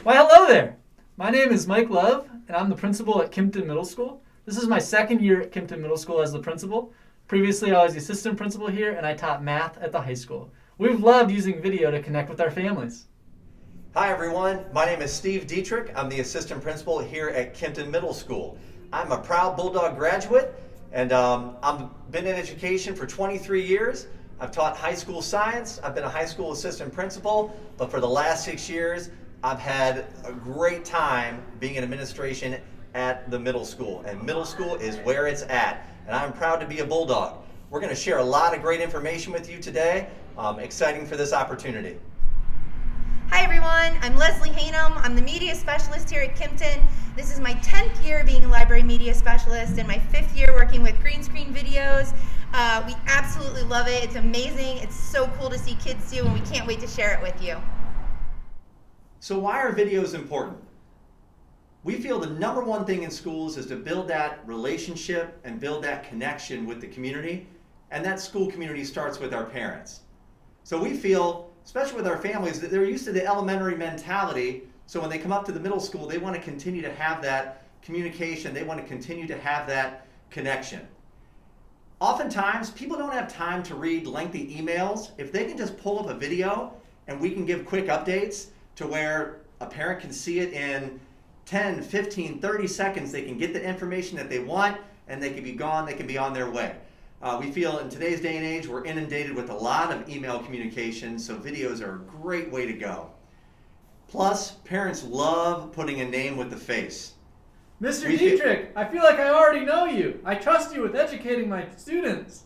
Why, hello there. My name is Mike Love, and I'm the principal at Kimpton Middle School. This is my second year at Kimpton Middle School as the principal. Previously, I was the assistant principal here, and I taught math at the high school. We've loved using video to connect with our families. Hi everyone, my name is Steve Dietrick. I'm the assistant principal here at Kimpton Middle School. I'm a proud Bulldog graduate, and I've been in education for 23 years. I've taught high school science. I've been a high school assistant principal, but for the last 6 years, I've had a great time being in administration at the middle school, and middle school is where it's at, and I'm proud to be a Bulldog. We're going to share a lot of great information with you today. Exciting for this opportunity. Hi everyone, I'm Leslie Haynam. I'm the media specialist here at Kempton. This is my 10th year being a library media specialist and my 5th year working with green screen videos. We absolutely love it. It's amazing. It's so cool to see kids do, and we can't wait to share it with you. So why are videos important? We feel the number one thing in schools is to build that relationship and build that connection with the community, and that school community starts with our parents. So we feel, especially with our families, that they're used to the elementary mentality, so when they come up to the middle school, they want to continue to have that communication, they want to continue to have that connection. Oftentimes, people don't have time to read lengthy emails. If they can just pull up a video and we can give quick updates to where a parent can see it in 10, 15, 30 seconds, they can get the information that they want and they can be gone, they can be on their way. We feel in today's day and age, we're inundated with a lot of email communication, so videos are a great way to go. Plus, parents love putting a name with the face. Mr. Dietrick, I feel like I already know you. I trust you with educating my students.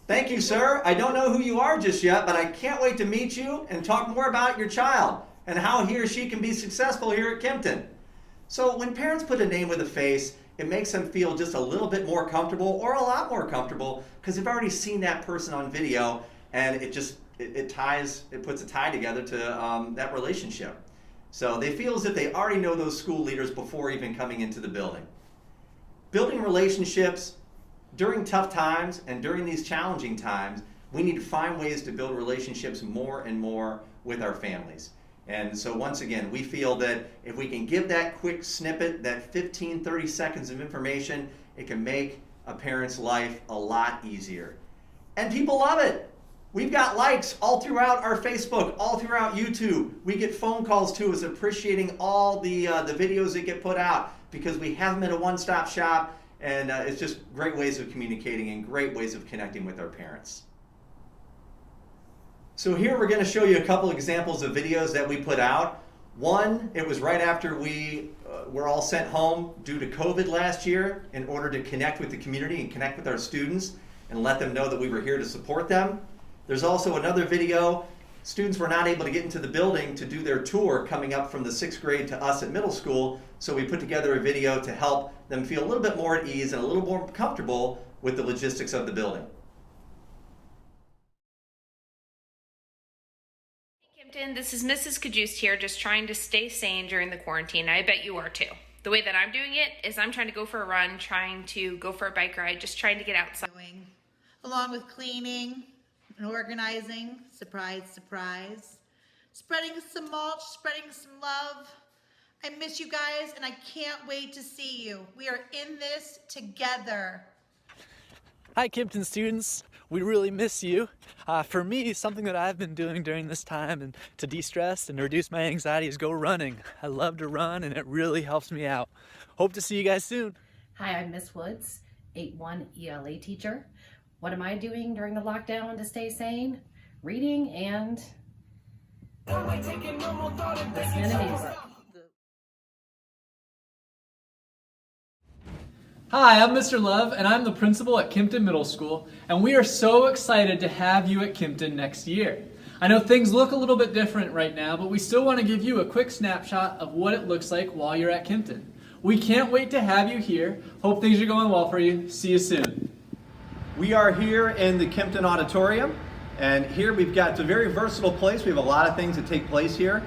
Thank you, sir. I don't know who you are just yet, but I can't wait to meet you and talk more about your child and how he or she can be successful here at Kempton. So when parents put a name with a face, it makes them feel just a little bit more comfortable, or a lot more comfortable, because they've already seen that person on video, and it puts a tie together to that relationship. So they feel as if they already know those school leaders before even coming into the building. Building relationships during tough times and during these challenging times, we need to find ways to build relationships more and more with our families. And so once again, we feel that if we can give that quick snippet, that 15, 30 seconds of information, it can make a parent's life a lot easier. And people love it. We've got likes all throughout our Facebook, all throughout YouTube. We get phone calls to us appreciating all the videos that get put out, because we have them at a one-stop shop, and it's just great ways of communicating and great ways of connecting with our parents. So here we're going to show you a couple examples of videos that we put out. One, it was right after we were all sent home due to COVID last year, in order to connect with the community and connect with our students and let them know that we were here to support them. There's also another video. Students were not able to get into the building to do their tour coming up from the 6th grade to us at middle school, so we put together a video to help them feel a little bit more at ease and a little more comfortable with the logistics of the building. Kempton, this is Mrs. Kajust here, just trying to stay sane during the quarantine. I bet you are too. The way that I'm doing it is I'm trying to go for a run, trying to go for a bike ride, just trying to get outside. Along with cleaning and organizing, surprise, surprise. Spreading some mulch, spreading some love. I miss you guys, and I can't wait to see you. We are in this together. Hi Kimpton students, we really miss you. For me, something that I've been doing during this time and to de-stress and reduce my anxiety is go running. I love to run and it really helps me out. Hope to see you guys soon. Hi, I'm Miss Woods, 8-1 ELA teacher. What am I doing during the lockdown to stay sane? Reading and listening to music. Hi, I'm Mr. Love, and I'm the principal at Kimpton Middle School, and we are so excited to have you at Kimpton next year. I know things look a little bit different right now, but we still want to give you a quick snapshot of what it looks like while you're at Kimpton. We can't wait to have you here. Hope things are going well for you. See you soon. We are here in the Kempton Auditorium, and here we've got, it's a very versatile place. We have a lot of things that take place here.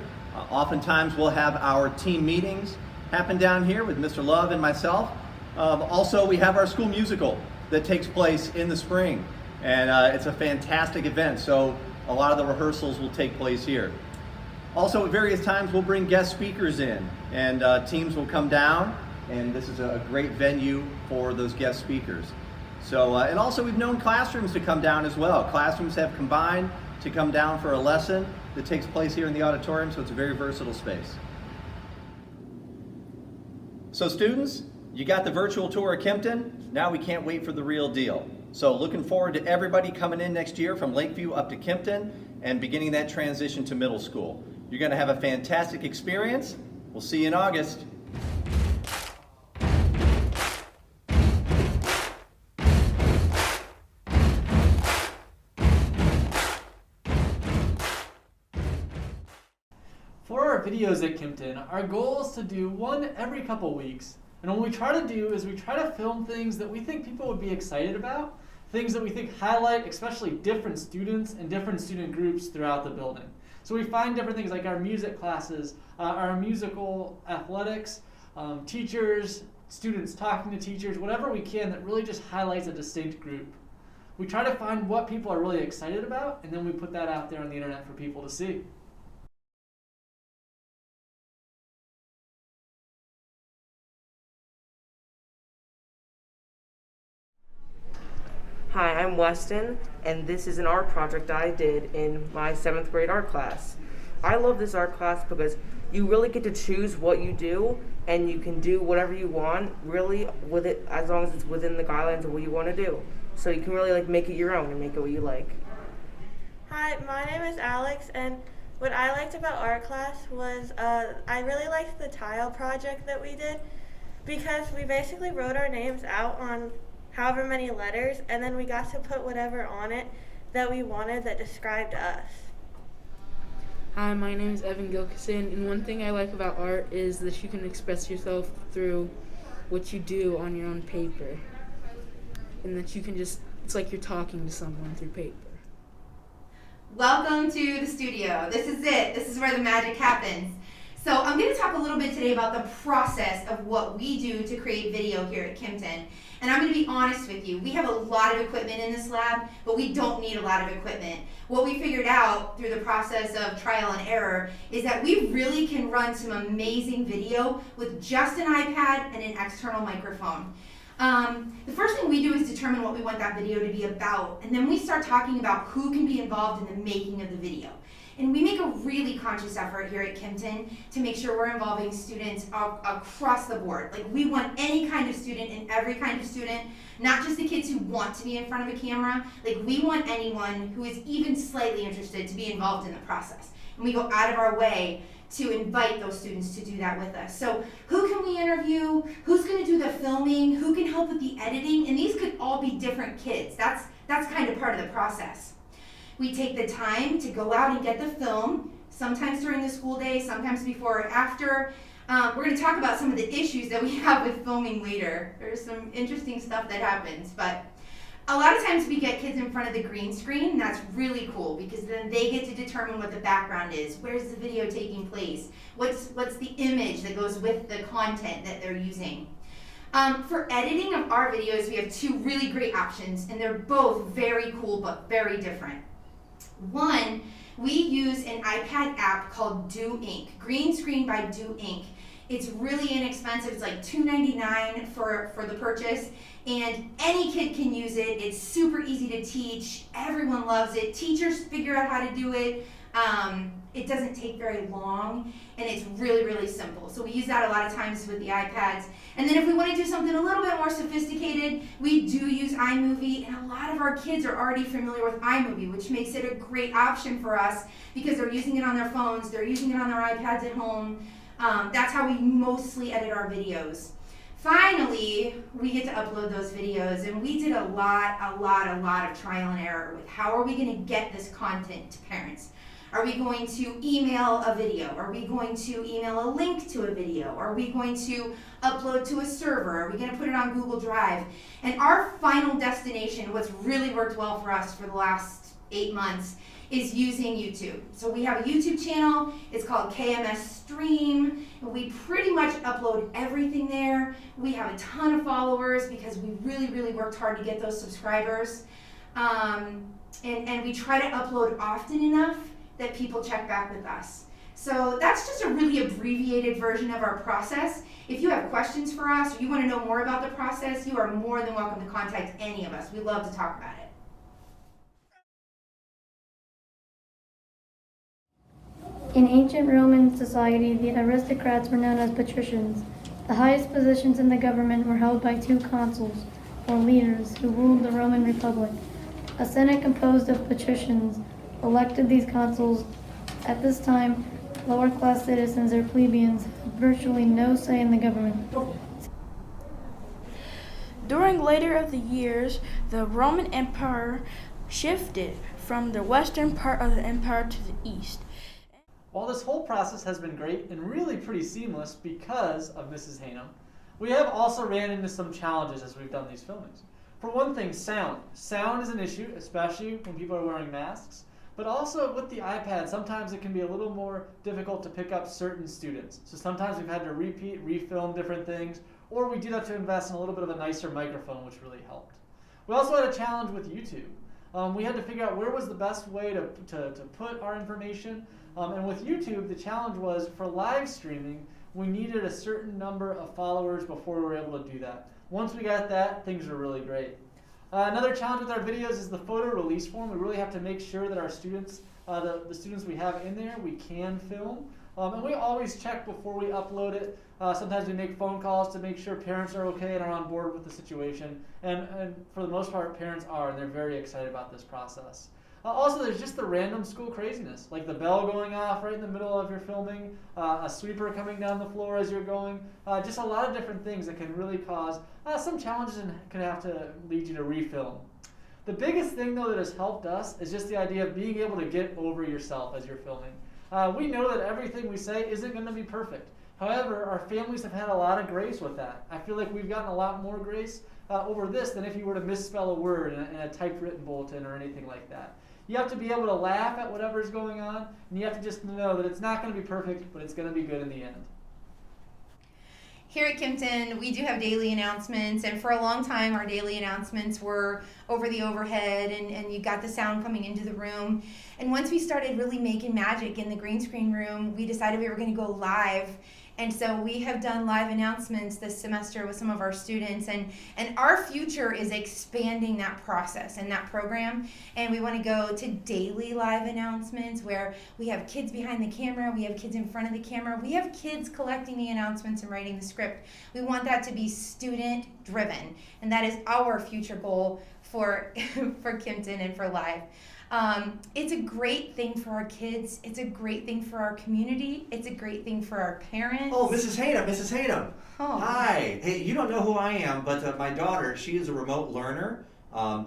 Oftentimes we'll have our team meetings happen down here with Mr. Love and myself. Also, we have our school musical that takes place in the spring, and it's a fantastic event, so a lot of the rehearsals will take place here. Also, at various times, we'll bring guest speakers in, and teams will come down, and this is a great venue for those guest speakers. So, and also we've known classrooms to come down as well. Classrooms have combined to come down for a lesson that takes place here in the auditorium, so it's a very versatile space. So students, you got the virtual tour of Kempton. Now we can't wait for the real deal. So looking forward to everybody coming in next year from Lakeview up to Kempton and beginning that transition to middle school. You're going to have a fantastic experience. We'll see you in August. For our videos at Kimpton, our goal is to do one every couple weeks. And what we try to do is we try to film things that we think people would be excited about, things that we think highlight especially different students and different student groups throughout the building. So we find different things like our music classes, our musical athletics, teachers, students talking to teachers, whatever we can that really just highlights a distinct group. We try to find what people are really excited about, and then we put that out there on the internet for people to see. Hi, I'm Weston, and this is an art project I did in my 7th grade art class. I love this art class because you really get to choose what you do, and you can do whatever you want, really, with it, as long as it's within the guidelines of what you want to do. So you can really make it your own and make it what you like. Hi, my name is Alex, and what I liked about art class was I really liked the tile project that we did, because we basically wrote our names out on however many letters, and then we got to put whatever on it that we wanted that described us. Hi, my name is Evan Gilkison, and one thing I like about art is that you can express yourself through what you do on your own paper, and that you can just, it's like you're talking to someone through paper. Welcome to the studio. This is it. This is where the magic happens. So I'm going to talk a little bit today about the process of what we do to create video here at Kimpton. And I'm going to be honest with you, we have a lot of equipment in this lab, but we don't need a lot of equipment. What we figured out through the process of trial and error is that we really can run some amazing video with just an iPad and an external microphone. The first thing we do is determine what we want that video to be about, and then we start talking about who can be involved in the making of the video. And we make a really conscious effort here at Kempton to make sure we're involving students across the board. Like, we want any kind of student and every kind of student, not just the kids who want to be in front of a camera. Like, we want anyone who is even slightly interested to be involved in the process. And we go out of our way to invite those students to do that with us. So who can we interview? Who's gonna do the filming? Who can help with the editing? And these could all be different kids. That's kind of part of the process. We take the time to go out and get the film, sometimes during the school day, sometimes before or after. We're going to talk about some of the issues that we have with filming later. There's some interesting stuff that happens, but a lot of times we get kids in front of the green screen, and that's really cool because then they get to determine what the background is. Where's the video taking place? What's the image that goes with the content that they're using? For editing of our videos, we have two really great options, and they're both very cool but very different. One, we use an iPad app called Do Ink, Green Screen by Do Ink. It's really inexpensive. It's like $2.99 for the purchase, and any kid can use it. It's super easy to teach. Everyone loves it. Teachers figure out how to do it. It doesn't take very long, and it's really, really simple. So we use that a lot of times with the iPads. And then if we want to do something a little bit more sophisticated, we do use iMovie, and a lot of our kids are already familiar with iMovie, which makes it a great option for us because they're using it on their phones, they're using it on their iPads at home. That's how we mostly edit our videos. Finally, we get to upload those videos, and we did a lot of trial and error with how are we going to get this content to parents. Are we going to email a video? Are we going to email a link to a video? Are we going to upload to a server? Are we going to put it on Google Drive? And our final destination, what's really worked well for us for the last 8 months, is using YouTube. So we have a YouTube channel. It's called KMS Stream. We pretty much upload everything there. We have a ton of followers because we really worked hard to get those subscribers. And we try to upload often enough that people check back with us. So that's just a really abbreviated version of our process. If you have questions for us or you want to know more about the process, you are more than welcome to contact any of us. We love to talk about it. In ancient Roman society, the aristocrats were known as patricians. The highest positions in the government were held by 2 consuls, or leaders, who ruled the Roman Republic. A senate composed of patricians elected these consuls. At this time, lower-class citizens or plebeians had virtually no say in the government. During later of the years, the Roman Empire shifted from the western part of the empire to the east. While this whole process has been great and really pretty seamless because of Mrs. Haynam, we have also ran into some challenges as we've done these filmings. For one thing, sound. Sound is an issue, especially when people are wearing masks. But also with the iPad, sometimes it can be a little more difficult to pick up certain students. So sometimes we've had to repeat, refilm different things, or we did have to invest in a little bit of a nicer microphone, which really helped. We also had a challenge with YouTube. We had to figure out where was the best way to put our information. And with YouTube, the challenge was for live streaming, we needed a certain number of followers before we were able to do that. Once we got that, things were really great. Another challenge with our videos is the photo release form. We really have to make sure that our students, the students we have in there, we can film. And we always check before we upload it. Sometimes we make phone calls to make sure parents are okay and are on board with the situation. And for the most part, parents are, and they're very excited about this process. Also, there's just the random school craziness, like the bell going off right in the middle of your filming, a sweeper coming down the floor as you're going, just a lot of different things that can really cause some challenges and can have to lead you to refilm. The biggest thing, though, that has helped us is just the idea of being able to get over yourself as you're filming. We know that everything we say isn't going to be perfect. However, our families have had a lot of grace with that. I feel like we've gotten a lot more grace over this than if you were to misspell a word in a typewritten bulletin or anything like that. You have to be able to laugh at whatever's going on, and you have to just know that it's not going to be perfect, but it's going to be good in the end. Here at Kempton, we do have daily announcements, and for a long time our daily announcements were over the overhead, and you got the sound coming into the room. And once we started really making magic in the green screen room, we decided we were going to go live. And so we have done live announcements this semester with some of our students, and our future is expanding that process and that program. And we want to go to daily live announcements where we have kids behind the camera, we have kids in front of the camera, we have kids collecting the announcements and writing the script. We want that to be student driven, and that is our future goal for Kempton and for live. It's a great thing for our kids. It's a great thing for our community. It's a great thing for our parents. Oh, Mrs. Haynam. Oh. Hi. Hey, you don't know who I am, but my daughter, she is a remote learner.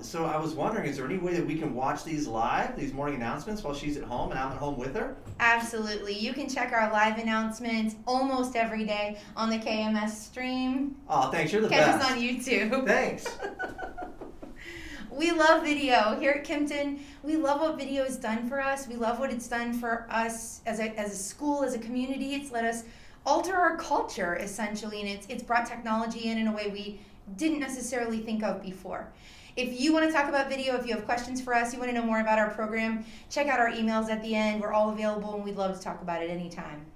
So I was wondering, is there any way that we can watch these live, these morning announcements, while she's at home and I'm at home with her? Absolutely. You can check our live announcements almost every day on the KMS stream. Oh, thanks. You're the Catch best. us on YouTube. Thanks. We love video. Here at Kempton, we love what video has done for us. We love what it's done for us as a school, as a community. It's let us alter our culture, essentially, and it's brought technology in a way we didn't necessarily think of before. If you want to talk about video, if you have questions for us, you want to know more about our program, check out our emails at the end. We're all available, and we'd love to talk about it anytime.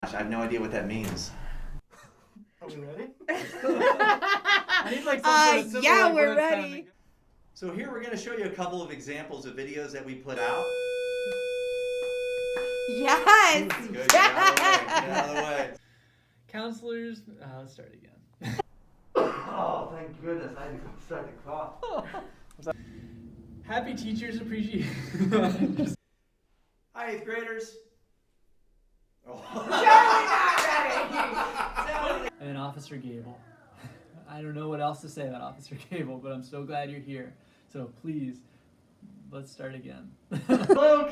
I have no idea what that means. Are we ready? I need like some sort of symbol, yeah, like we're when it's time ready. to- So here we're going to show you a couple of examples of videos that we put out. Yes! Good, get out of the way. Counselors, let's start again. Oh, thank goodness. I had to go start the clock. Happy Teachers Appreciation. Hi, 8th graders. Oh. And Officer Gable. I don't know what else to say about Officer Gable, but I'm so glad you're here. So please, let's start again. Hello.